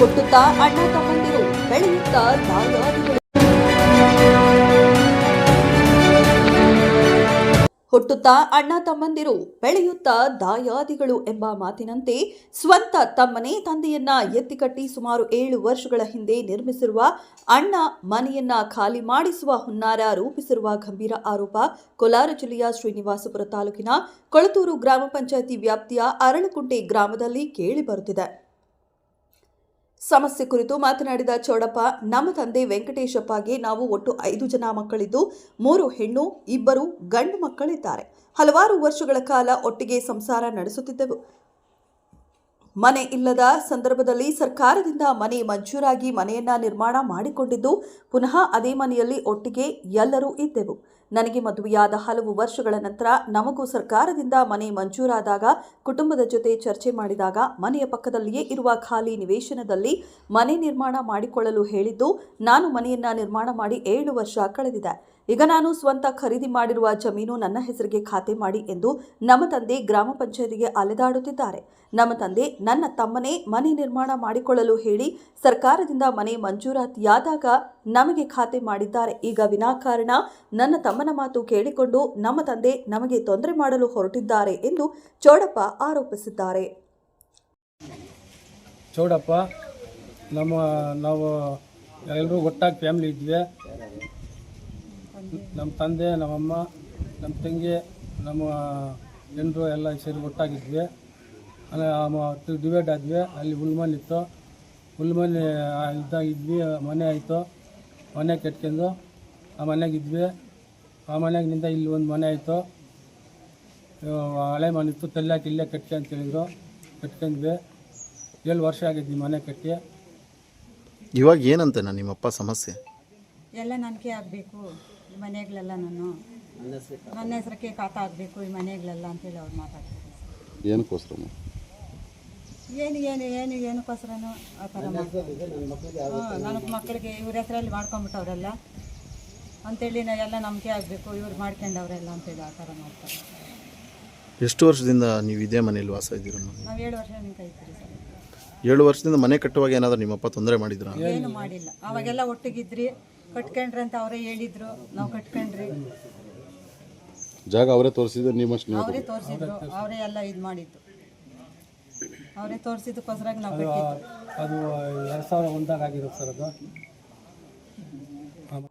ಹುಟ್ಟುತ್ತಾ ಅಣ್ಣ ತಮ್ಮಂದಿರು, ಬೆಳೆಯುತ್ತಾ ದಾಯಾದಿಗಳು. ಹುಟ್ಟುತ್ತಾ ಅಣ್ಣ ತಮ್ಮಂದಿರು, ಬೆಳೆಯುತ್ತಾ ದಾಯಾದಿಗಳು ಎಂಬ ಮಾತಿನಂತೆ ಸ್ವಂತ ತಮ್ಮನೇ ತಂದೆಯನ್ನ ಎತ್ತಿಕಟ್ಟಿ ಸುಮಾರು 7 ವರ್ಷಗಳ ಹಿಂದೆ ನಿರ್ಮಿಸಿರುವ ಅಣ್ಣ ಮನೆಯನ್ನ ಖಾಲಿ ಮಾಡಿಸುವ ಹುನ್ನಾರ ರೂಪಿಸಿರುವ ಗಂಭೀರ ಆರೋಪ ಕೋಲಾರ ಜಿಲ್ಲೆಯ ಶ್ರೀನಿವಾಸಪುರ ತಾಲೂಕಿನ ಕೊಳತೂರು ಗ್ರಾಮ ಪಂಚಾಯಿತಿ ವ್ಯಾಪ್ತಿಯ ಅರಳಕುಂಟೆ ಗ್ರಾಮದಲ್ಲಿ ಕೇಳಿಬರುತ್ತಿದೆ. ಸಮಸ್ಯೆ ಕುರಿತು ಮಾತನಾಡಿದ ಚೌಡಪ್ಪ, ನಮ್ಮ ತಂದೆ ವೆಂಕಟೇಶಪ್ಪಗೆ ನಾವು ಒಟ್ಟು 5 ಜನ ಮಕ್ಕಳಿದ್ದು 3 ಹೆಣ್ಣು 2 ಗಂಡು ಮಕ್ಕಳಿದ್ದಾರೆ. ಹಲವಾರು ವರ್ಷಗಳ ಕಾಲ ಒಟ್ಟಿಗೆ ಸಂಸಾರ ನಡೆಸುತ್ತಿದ್ದೆವು. ಮನೆ ಇಲ್ಲದ ಸಂದರ್ಭದಲ್ಲಿ ಸರ್ಕಾರದಿಂದ ಮನೆ ಮಂಜೂರಾಗಿ ಮನೆಯನ್ನ ನಿರ್ಮಾಣ ಮಾಡಿಕೊಂಡಿದ್ದು, ಪುನಃ ಅದೇ ಮನೆಯಲ್ಲಿ ಒಟ್ಟಿಗೆ ಎಲ್ಲರೂ ಇದ್ದೆವು. ನನಗೆ ಮದುವೆಯಾದ ಹಲವು ವರ್ಷಗಳ ನಂತರ ನಮಗೂ ಸರ್ಕಾರದಿಂದ ಮನೆ ಮಂಜೂರಾದಾಗ ಕುಟುಂಬದ ಜೊತೆ ಚರ್ಚೆ ಮಾಡಿದಾಗ ಮನೆಯ ಪಕ್ಕದಲ್ಲಿಯೇ ಇರುವ ಖಾಲಿ ನಿವೇಶನದಲ್ಲಿ ಮನೆ ನಿರ್ಮಾಣ ಮಾಡಿಕೊಳ್ಳಲು ಹೇಳಿದ್ದು, ನಾನು ಮನೆಯನ್ನ ನಿರ್ಮಾಣ ಮಾಡಿ 7 ವರ್ಷ ಕಳೆದಿದೆ. ಈಗ ನಾನು ಸ್ವಂತ ಖರೀದಿ ಮಾಡಿರುವ ಜಮೀನು ನನ್ನ ಹೆಸರಿಗೆ ಖಾತೆ ಮಾಡಿ ಎಂದು ನಮ್ಮ ತಂದೆ ಗ್ರಾಮ ಪಂಚಾಯತಿಗೆ ಅಲೆದಾಡುತ್ತಿದ್ದಾರೆ. ನಮ್ಮ ತಂದೆ ನನ್ನ ತಮ್ಮನೇ ಮನೆ ನಿರ್ಮಾಣ ಮಾಡಿಕೊಳ್ಳಲು ಹೇಳಿ ಸರ್ಕಾರದಿಂದ ಮನೆ ಮಂಜೂರಾತಿಯಾದಾಗ ನಮಗೆ ಖಾತೆ ಮಾಡಿದ್ದಾರೆ. ಈಗ ವಿನಾಕಾರಣ ನನ್ನ ತಮ್ಮನ ಮಾತು ಕೇಳಿಕೊಂಡು ನಮ್ಮ ತಂದೆ ನಮಗೆ ತೊಂದರೆ ಮಾಡಲು ಹೊರಟಿದ್ದಾರೆ ಎಂದು ಚೌಡಪ್ಪ ಆರೋಪಿಸಿದ್ದಾರೆ. ಚೌಡಪ್ಪ, ನಾವು ಎಲ್ಲರೂ ಒಟ್ಟಾಗಿ ಫ್ಯಾಮಿಲಿ ಇದ್ವಿ. ನಮ್ಮ ತಂದೆ, ನಮ್ಮಮ್ಮ, ನಮ್ಮ ತಂಗಿ, ನಮ್ಮ ಹೆಣ್ಣರು ಎಲ್ಲ ಸೇರಿ ಒಟ್ಟಾಗಿದ್ವಿ. ಡಿವೈಡ್ ಆದ್ವಿ. ಅಲ್ಲಿ ಹುಲ್ಮನೆ ಇತ್ತು, ಹುಲ್ಮನೆ ಇದ್ದಾಗಿದ್ವಿ. ಮನೆ ಆಯಿತು, ಮನೆ ಕಟ್ಕೊಂಡು ಆ ಮನೆಗಿದ್ವಿ. ಆ ಮನೆಗಿನಿಂದ ಇಲ್ಲಿ ಒಂದು ಮನೆ ಆಯಿತು. ಹಳೆ ಮನೆ ಇತ್ತು, ತಲ್ಲಾಕಿ ಇಲ್ಲೇ ಕಟ್ಕೆ ಅಂತ ಹೇಳಿದ್ರು. ಕಟ್ಕೊಂಡ್ವಿ. 7 ವರ್ಷ ಆಗಿದ್ವಿ ಮನೆ ಕಟ್ಟಿ. ಇವಾಗ ಏನಂತ ನಿಮ್ಮಪ್ಪ ಸಮಸ್ಯೆ? ಎಲ್ಲ ನನಗೆ ಆಗಬೇಕು ಈ ಮನೆಗಳೆಲ್ಲ, ನನ್ನ ಹೆಸರಕ್ಕೆ ಖಾತಾ ಆಗಬೇಕು ಈ ಮನೆಗಳೆಲ್ಲ ಅಂತೇಳಿ ಅವ್ರು ಮಾತಾಡ್ತಾರೆ. ಏನಕ್ಕೋಸ್ಕರ? ಏನಕ್ಕೋಸ್ಕರನೂ ಆ ಥರ ನನ್ನ ಮಕ್ಕಳಿಗೆ ಇವ್ರ ಹೆಸರಲ್ಲಿ ಮಾಡ್ಕೊಂಬಿಟ್ಟವ್ರೆಲ್ಲ ಅಂತೇಳಿ ಎಲ್ಲ ನಮಗೆ ಆಗಬೇಕು, ಇವ್ರು ಮಾಡ್ಕೊಂಡವ್ರೆಲ್ಲ ಅಂತೇಳಿ ಆ ಥರ ಮಾಡ್ತಾರೆ. ಎಷ್ಟು ವರ್ಷದಿಂದ ನೀವು ಇದೇ ಮನೇಲಿ ವಾಸ ಇದ್ದೀರ? ನಾವು 7 ವರ್ಷ ನಿಂಗೆ ಇರ್ತೀವಿ ಸರ್. 7 ವರ್ಷದಿಂದ ಮನೆ ಕಟ್ಟುವಾಗ ಏನಾದರೂ ನಿಮ್ಮಪ್ಪ ತೊಂದರೆ ಮಾಡಿದ್ರ? ಏನು ಮಾಡಿಲ್ಲ. ಅವಾಗೆಲ್ಲ ಒಟ್ಟಿಗಿದ್ರಿ, ಕಟ್ಕೊಂಡ್ರಿ ಅಂತ ಅವರೇ ಹೇಳಿದ್ರು. ನಾವು ಕಟ್ಕೊಂಡ್ರಿ. ಜಾಗ ಅವರೇ ತೋರಿಸಿದ್ರು, ಅವರೇ ತೋರಿಸಿದ್ರು, ಅವರೇ ಎಲ್ಲ ಇದು ಮಾಡಿದ್ದು. ಅವರೇ ತೋರಿಸಿದಕ್ಕೋಸ್ಕರ ನಾವು ಕಟ್ಟಿದ್ದು. ಅದು 2001 ಆಗಿರೋದು ಸರ್. ಅದು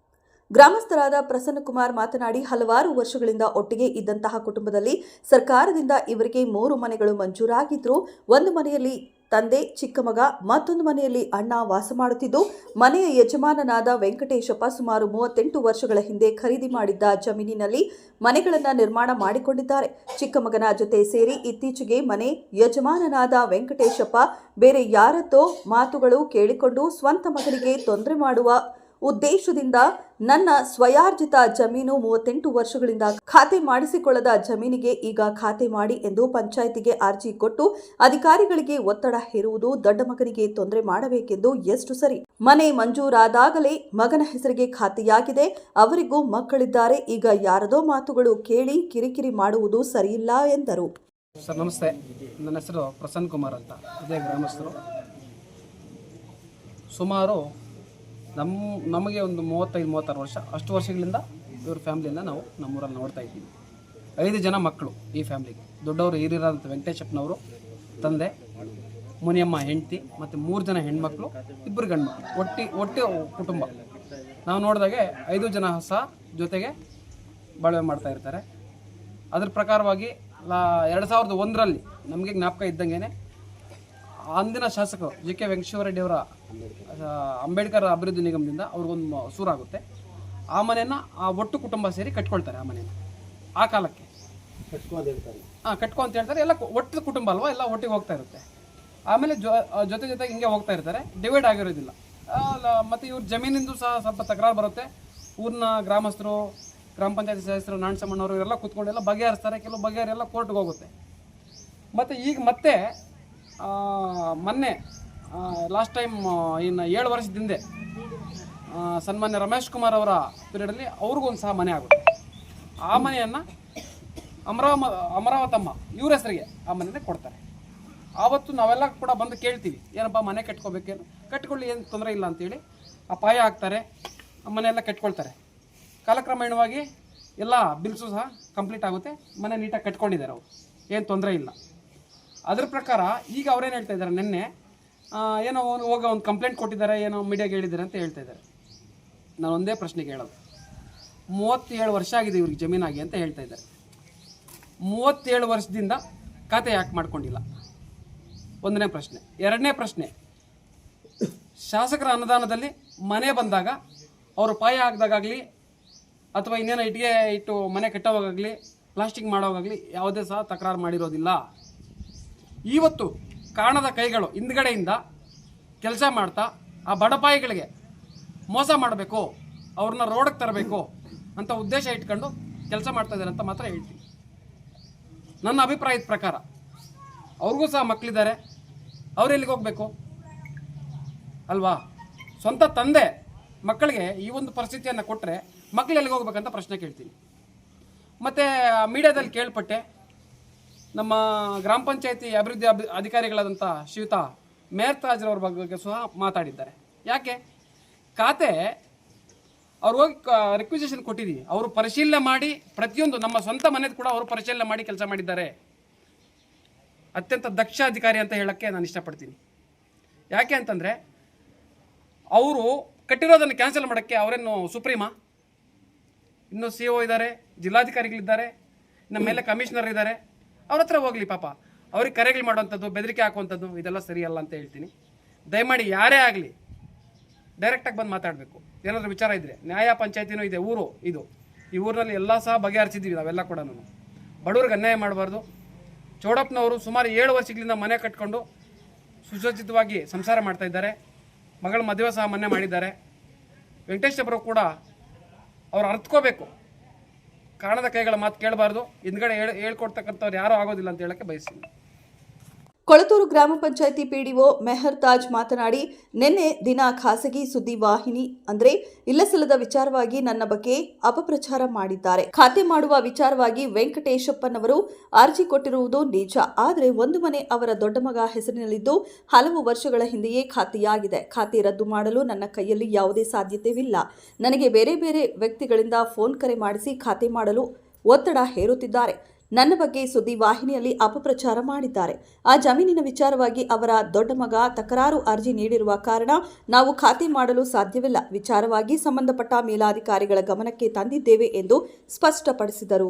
ಗ್ರಾಮಸ್ಥರಾದ ಪ್ರಸನ್ನಕುಮಾರ್ ಮಾತನಾಡಿ, ಹಲವಾರು ವರ್ಷಗಳಿಂದ ಒಟ್ಟಿಗೆ ಇದ್ದಂತಹ ಕುಟುಂಬದಲ್ಲಿ ಸರ್ಕಾರದಿಂದ ಇವರಿಗೆ 3 ಮನೆಗಳು ಮಂಜೂರಾಗಿದ್ರು. ಒಂದು ಮನೆಯಲ್ಲಿ ತಂದೆ, ಚಿಕ್ಕ ಮಗ, ಮತ್ತೊಂದು ಮನೆಯಲ್ಲಿ ಅಣ್ಣ ವಾಸ ಮಾಡುತ್ತಿದ್ದು, ಮನೆಯ ಯಜಮಾನನಾದ ವೆಂಕಟೇಶಪ್ಪ ಸುಮಾರು 38 ವರ್ಷಗಳ ಹಿಂದೆ ಖರೀದಿ ಮಾಡಿದ್ದ ಜಮೀನಿನಲ್ಲಿ ಮನೆಗಳನ್ನು ನಿರ್ಮಾಣ ಮಾಡಿಕೊಂಡಿದ್ದಾರೆ. ಚಿಕ್ಕ ಮಗನ ಜೊತೆ ಸೇರಿ ಇತ್ತೀಚೆಗೆ ಮನೆ ಯಜಮಾನನಾದ ವೆಂಕಟೇಶಪ್ಪ ಬೇರೆ ಯಾರದ್ದೋ ಮಾತುಗಳು ಕೇಳಿಕೊಂಡು ಸ್ವಂತ ಮಗನಿಗೆ ತೊಂದರೆ ಮಾಡುವ ಉದ್ದೇಶದಿಂದ ನನ್ನ ಸ್ವಯಾರ್ಜಿತ ಜಮೀನು 38 ವರ್ಷಗಳಿಂದ ಖಾತೆ ಮಾಡಿಸಿಕೊಳ್ಳದ ಜಮೀನಿಗೆ ಈಗ ಖಾತೆ ಮಾಡಿ ಎಂದು ಪಂಚಾಯಿತಿಗೆ ಅರ್ಜಿ ಕೊಟ್ಟು ಅಧಿಕಾರಿಗಳಿಗೆ ಒತ್ತಡ ಹೇರುವುದು, ದೊಡ್ಡ ಮಗನಿಗೆ ತೊಂದರೆ ಮಾಡಬೇಕೆಂದು ಎಷ್ಟು ಸರಿ. ಮನೆ ಮಂಜೂರಾದಾಗಲೇ ಮಗನ ಹೆಸರಿಗೆ ಖಾತೆಯಾಗಿದೆ, ಅವರಿಗೂ ಮಕ್ಕಳಿದ್ದಾರೆ. ಈಗ ಯಾರದೋ ಮಾತುಗಳು ಕೇಳಿ ಕಿರಿಕಿರಿ ಮಾಡುವುದು ಸರಿಯಿಲ್ಲ ಎಂದರು. ಸರ್ ನಮಸ್ತೆ, ನನ್ನ ಹೆಸರು ಪ್ರಸನ್ನಕುಮಾರ್ ಅಂತ, ಇದೇ ಗ್ರಾಮಸ್ಥರು. ಸುಮಾರು ನಮಗೆ ಒಂದು 35-36 ವರ್ಷ, ಅಷ್ಟು ವರ್ಷಗಳಿಂದ ಇವ್ರ ಫ್ಯಾಮ್ಲಿಯಿಂದ ನಾವು ನಮ್ಮೂರಲ್ಲಿ ನೋಡ್ತಾ ಇದ್ದೀವಿ. 5 ಜನ ಮಕ್ಕಳು ಈ ಫ್ಯಾಮ್ಲಿಗೆ. ದೊಡ್ಡವರು ಹಿರಿಯರಾದಂಥ ವೆಂಕಟೇಶಪ್ಪನವರು ತಂದೆ, ಮುನಿಯಮ್ಮ ಹೆಂಡತಿ, ಮತ್ತು 3 ಜನ ಹೆಣ್ಮಕ್ಳು, 2 ಗಂಡು ಮಕ್ಕಳು. ಒಟ್ಟಿ ಕುಟುಂಬ. ನಾವು ನೋಡಿದಾಗೆ 5 ಜನ ಸಹ ಜೊತೆಗೆ ಬಾಳ್ವೆ ಮಾಡ್ತಾ ಇರ್ತಾರೆ. ಅದ್ರ ಪ್ರಕಾರವಾಗಿ 2001ರಲ್ಲಿ ನಮಗೆ ಜ್ಞಾಪಕ ಇದ್ದಂಗೆ ಅಂದಿನ ಶಾಸಕರು JK ವೆಂಕಟೇಶ್ವರ ರೆಡ್ಡಿ ಅವರ ಅಂಬೇಡ್ಕರ್ ಅಭಿವೃದ್ಧಿ ನಿಗಮದಿಂದ ಅವ್ರಿಗೊಂದು ಸೂರಾಗುತ್ತೆ. ಆ ಮನೆಯನ್ನು ಆ ಒಟ್ಟು ಕುಟುಂಬ ಸೇರಿ ಕಟ್ಕೊಳ್ತಾರೆ. ಆ ಮನೆಯನ್ನು ಆ ಕಾಲಕ್ಕೆ ಕಟ್ಕೊ ಅಂತ ಹೇಳ್ತಾರೆ. ಎಲ್ಲ ಒಟ್ಟು ಕುಟುಂಬ ಅಲ್ವಾ, ಎಲ್ಲ ಒಟ್ಟಿಗೆ ಹೋಗ್ತಾ ಇರುತ್ತೆ. ಆಮೇಲೆ ಜೊತೆಗೆ ಹಿಂಗೆ ಹೋಗ್ತಾ ಇರ್ತಾರೆ, ಡಿವೈಡ್ ಆಗಿರೋದಿಲ್ಲ. ಮತ್ತು ಇವ್ರ ಜಮೀನಿಂದು ಸಹ ಸ್ವಲ್ಪ ತಕರಾರು ಬರುತ್ತೆ. ಊರಿನ ಗ್ರಾಮಸ್ಥರು, ಗ್ರಾಮ ಪಂಚಾಯತಿ ಸದಸ್ಯರು, ನಾಣಸಮ್ಮನವರು ಇವರೆಲ್ಲ ಕೂತ್ಕೊಂಡೆಲ್ಲ ಬಗೆಹರಿಸ್ತಾರೆ. ಕೆಲವು ಬಗೆಹರಿಯೆಲ್ಲ ಕೋರ್ಟ್ಗೆ ಹೋಗುತ್ತೆ. ಮತ್ತು ಈಗ ಮತ್ತೆ ಮೊನ್ನೆ ಲಾಸ್ಟ್ ಟೈಮ್ ಇನ್ನು 7 ವರ್ಷದ ಹಿಂದೆ ಸನ್ಮಾನ್ಯ ರಮೇಶ್ ಕುಮಾರ್ ಅವರ ಪೀರಿಯಡಲ್ಲಿ ಅವ್ರಿಗೊಂದು ಸಹ ಮನೆ ಆಗುತ್ತೆ. ಆ ಮನೆಯನ್ನು ಅಮರಾವತಮ್ಮ ಇವ್ರ ಹೆಸರಿಗೆ ಆ ಮನೆಯೇ ಕೊಡ್ತಾರೆ. ಆವತ್ತು ನಾವೆಲ್ಲ ಕೂಡ ಬಂದು ಕೇಳ್ತೀವಿ, ಏನಪ್ಪ ಮನೆ ಕಟ್ಕೋಬೇಕೇನು, ಕಟ್ಕೊಳ್ಳಿ, ಏನು ತೊಂದರೆ ಇಲ್ಲ ಅಂತೇಳಿ ಅಪಾಯ ಆಗ್ತಾರೆ, ಮನೆಯೆಲ್ಲ ಕಟ್ಕೊಳ್ತಾರೆ. ಕಾಲಕ್ರಮೇಣವಾಗಿ ಎಲ್ಲ ಬಿಲ್ಸು ಸಹ ಕಂಪ್ಲೀಟ್ ಆಗುತ್ತೆ, ಮನೆ ನೀಟಾಗಿ ಕಟ್ಕೊಂಡಿದ್ದಾರೆ ಅವರು, ಏನು ತೊಂದರೆ ಇಲ್ಲ. ಅದ್ರ ಪ್ರಕಾರ ಈಗ ಅವ್ರೇನು ಹೇಳ್ತಾ ಇದ್ದಾರೆ, ನಿನ್ನೆ ಏನೋ ಒಂದು ಕಂಪ್ಲೇಂಟ್ ಕೊಟ್ಟಿದ್ದಾರೆ, ಏನೋ ಮೀಡಿಯಾಗೆ ಹೇಳಿದ್ದಾರೆ ಅಂತ ಹೇಳ್ತಾ ಇದ್ದಾರೆ. ನಾನು ಒಂದೇ ಪ್ರಶ್ನೆಗೆ ಹೇಳೋದು, 37 ವರ್ಷ ಆಗಿದೆ ಇವ್ರಿಗೆ ಜಮೀನಾಗಿ ಅಂತ ಹೇಳ್ತಾ ಇದ್ದಾರೆ. 37 ವರ್ಷದಿಂದ ಖಾತೆ ಯಾಕೆ ಮಾಡ್ಕೊಂಡಿಲ್ಲ? ಒಂದನೇ ಪ್ರಶ್ನೆ. ಎರಡನೇ ಪ್ರಶ್ನೆ, ಶಾಸಕರ ಅನುದಾನದಲ್ಲಿ ಮನೆ ಬಂದಾಗ ಅವರು ಪಾಯ ಹಾಕಿದಾಗಲಿ ಅಥವಾ ಇನ್ನೇನೋ ಇಟ್ಟಿಗೆ ಇಟ್ಟು ಮನೆ ಕಟ್ಟೋವಾಗಲಿ ಪ್ಲಾಸ್ಟಿಕ್ ಮಾಡೋವಾಗಲಿ ಯಾವುದೇ ಸಹ ತಕರಾರು ಮಾಡಿರೋದಿಲ್ಲ. ಇವತ್ತು ಕಾಣದ ಕೈಗಳು ಹಿಂದ್ಗಡೆಯಿಂದ ಕೆಲಸ ಮಾಡ್ತಾ ಆ ಬಡಪಾಯಿಗಳಿಗೆ ಮೋಸ ಮಾಡಬೇಕು, ಅವ್ರನ್ನ ರೋಡಕ್ಕೆ ತರಬೇಕು ಅಂತ ಉದ್ದೇಶ ಇಟ್ಕೊಂಡು ಕೆಲಸ ಮಾಡ್ತಾ ಇದ್ದಾರೆ ಅಂತ ಮಾತ್ರ ಹೇಳ್ತೀನಿ. ನನ್ನ ಅಭಿಪ್ರಾಯದ ಪ್ರಕಾರ ಅವ್ರಿಗೂ ಸಹ ಮಕ್ಕಳಿದ್ದಾರೆ, ಅವ್ರು ಎಲ್ಲಿಗೆ ಹೋಗಬೇಕು ಅಲ್ವಾ? ಸ್ವಂತ ತಂದೆ ಮಕ್ಕಳಿಗೆ ಈ ಒಂದು ಪರಿಸ್ಥಿತಿಯನ್ನು ಕೊಟ್ಟರೆ ಮಕ್ಕಳು ಎಲ್ಲಿಗೆ ಹೋಗ್ಬೇಕಂತ ಪ್ರಶ್ನೆ ಕೇಳ್ತೀನಿ. ಮತ್ತು ಮೀಡಿಯಾದಲ್ಲಿ ಕೇಳ್ಪಟ್ಟೆ, ನಮ್ಮ ಗ್ರಾಮ ಪಂಚಾಯತಿ ಅಭಿವೃದ್ಧಿ ಅಧಿಕಾರಿಗಳಾದಂಥ ಶ್ರೀಯುತ ಮೇರ್ತಾಜ್ರವ್ರ ಬಗ್ಗೆ ಸಹ ಮಾತಾಡಿದ್ದಾರೆ. ಯಾಕೆ ಖಾತೆ ಅವ್ರು ಹೋಗಿ ರಿಕ್ವಿಸಿಷನ್ ಕೊಟ್ಟಿದ್ದೀವಿ, ಅವರು ಪರಿಶೀಲನೆ ಮಾಡಿ ಪ್ರತಿಯೊಂದು ನಮ್ಮ ಸ್ವಂತ ಮನೆದು ಕೂಡ ಅವರು ಪರಿಶೀಲನೆ ಮಾಡಿ ಕೆಲಸ ಮಾಡಿದ್ದಾರೆ. ಅತ್ಯಂತ ದಕ್ಷ ಅಧಿಕಾರಿ ಅಂತ ಹೇಳೋಕ್ಕೆ ನಾನು ಇಷ್ಟಪಡ್ತೀನಿ. ಯಾಕೆ ಅಂತಂದರೆ ಅವರು ಕಟ್ಟಿರೋದನ್ನು ಕ್ಯಾನ್ಸಲ್ ಮಾಡೋಕ್ಕೆ ಅವರೇನು ಸುಪ್ರೀಮಾ? ಇನ್ನೂ ಸಿ ಒ ಇದ್ದಾರೆ, ಜಿಲ್ಲಾಧಿಕಾರಿಗಳಿದ್ದಾರೆ, ನಮ್ಮ ಮೇಲೆ ಕಮಿಷನರ್ ಇದ್ದಾರೆ, ಅವ್ರ ಹತ್ರ ಹೋಗಲಿ ಪಾಪ. ಅವ್ರಿಗೆ ಕರೆಗಳು ಮಾಡುವಂಥದ್ದು, ಬೆದರಿಕೆ ಹಾಕುವಂಥದ್ದು ಇದೆಲ್ಲ ಸರಿಯಲ್ಲ ಅಂತ ಹೇಳ್ತೀನಿ. ದಯಮಾಡಿ ಯಾರೇ ಆಗಲಿ ಡೈರೆಕ್ಟಾಗಿ ಬಂದು ಮಾತಾಡಬೇಕು. ಏನಾದರೂ ವಿಚಾರ ಇದ್ದರೆ, ನ್ಯಾಯ ಪಂಚಾಯತಿನೂ ಇದೆ, ಊರು ಇದು, ಈ ಊರಿನಲ್ಲಿ ಎಲ್ಲ ಸಹ ಬಗೆಹರಿಸಿದ್ದೀವಿ ನಾವೆಲ್ಲ ಕೂಡ. ಬಡವ್ರಿಗೆ ಅನ್ಯಾಯ ಮಾಡಬಾರ್ದು. ಚೌಡಪ್ಪನವರು ಸುಮಾರು 7 ವರ್ಷಗಳಿಂದ ಮನೆ ಕಟ್ಕೊಂಡು ಸುಸಜ್ಜಿತವಾಗಿ ಸಂಸಾರ ಮಾಡ್ತಾ ಇದ್ದಾರೆ. ಮಗಳ ಮದುವೆ ಸಹ ಮೊನ್ನೆ ಮಾಡಿದ್ದಾರೆ. ವೆಂಕಟೇಶಪ್ಪರು ಕೂಡ ಅವ್ರು ಅರ್ಥಕೋಬೇಕು, ಕಾಣದ ಕೈಗಳ ಮಾತು ಕೇಳಬಾರ್ದು, ಹಿಂದ್ಗಡೆ ಹೇಳ್ಕೊಡ್ತಕ್ಕಂಥವ್ರು ಯಾರೂ ಆಗೋದಿಲ್ಲ ಅಂತ ಹೇಳೋಕ್ಕೆ ಬಯಸ್ತೀನಿ. ಕೊಳತೂರು ಗ್ರಾಮ ಪಂಚಾಯಿತಿ ಪಿಡಿಒ ಮೆಹರ್ ತಾಜ್ ಮಾತನಾಡಿ, ನಿನ್ನೆ ದಿನ ಖಾಸಗಿ ಸುದ್ದಿ ವಾಹಿನಿ ಅಂದ್ರೆ ಇಲ್ಲಸಲ್ಲದ ವಿಚಾರವಾಗಿ ನನ್ನ ಬಗ್ಗೆ ಅಪಪ್ರಚಾರ ಮಾಡಿದ್ದಾರೆ. ಖಾತೆ ಮಾಡುವ ವಿಚಾರವಾಗಿ ವೆಂಕಟೇಶಪ್ಪನವರು ಅರ್ಜಿ ಕೊಟ್ಟಿರುವುದು ನಿಜ. ಆದರೆ ಒಂದು ಮನೆ ಅವರ ದೊಡ್ಡ ಮಗ ಹೆಸರಿನಲ್ಲಿದ್ದು ಹಲವು ವರ್ಷಗಳ ಹಿಂದೆಯೇ ಖಾತೆಯಾಗಿದೆ. ಖಾತೆ ರದ್ದು ಮಾಡಲು ನನ್ನ ಕೈಯಲ್ಲಿ ಯಾವುದೇ ಸಾಧ್ಯತೆವಿಲ್ಲ. ನನಗೆ ಬೇರೆ ಬೇರೆ ವ್ಯಕ್ತಿಗಳಿಂದ ಫೋನ್ ಕರೆ ಮಾಡಿಸಿ ಖಾತೆ ಮಾಡಲು ಒತ್ತಡ ಹೇರುತ್ತಿದ್ದಾರೆ. ನನ್ನ ಬಗ್ಗೆ ಸುದ್ದಿ ವಾಹಿನಿಯಲ್ಲಿ ಅಪಪ್ರಚಾರ ಮಾಡಿದ್ದಾರೆ. ಆ ಜಮೀನಿನ ವಿಚಾರವಾಗಿ ಅವರ ದೊಡ್ಡ ಮಗ ತಕರಾರು ಅರ್ಜಿ ನೀಡಿರುವ ಕಾರಣ ನಾವು ಖಾತೆ ಮಾಡಲು ಸಾಧ್ಯವಿಲ್ಲ. ವಿಚಾರವಾಗಿ ಸಂಬಂಧಪಟ್ಟ ಮೇಲಾಧಿಕಾರಿಗಳ ಗಮನಕ್ಕೆ ತಂದಿದ್ದೇವೆ ಎಂದು ಸ್ಪಷ್ಟಪಡಿಸಿದರು.